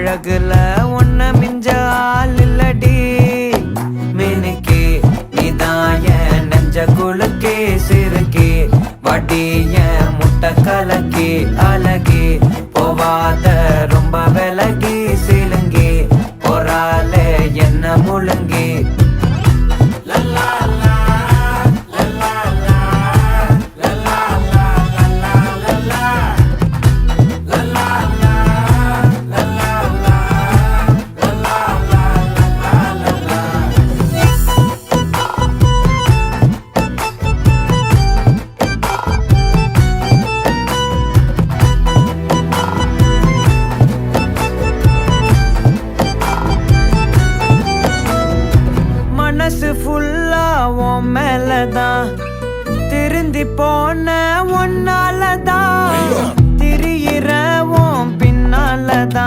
அழகுல ஒன்ன மிஞ்ச ஆள் இல்லடி மினுக்கே நீதான் என் நெஞ்ச குலுக்கே சிறுக்கே வடிய முட்டை கலக்கி அழகி போவாத ரொம்ப விலகி சிலுங்கி பொறாலே என்ன முழுங்கி மனசு ஃபுல்லா உன் மேலதான் திருந்தி போன ஒன்ன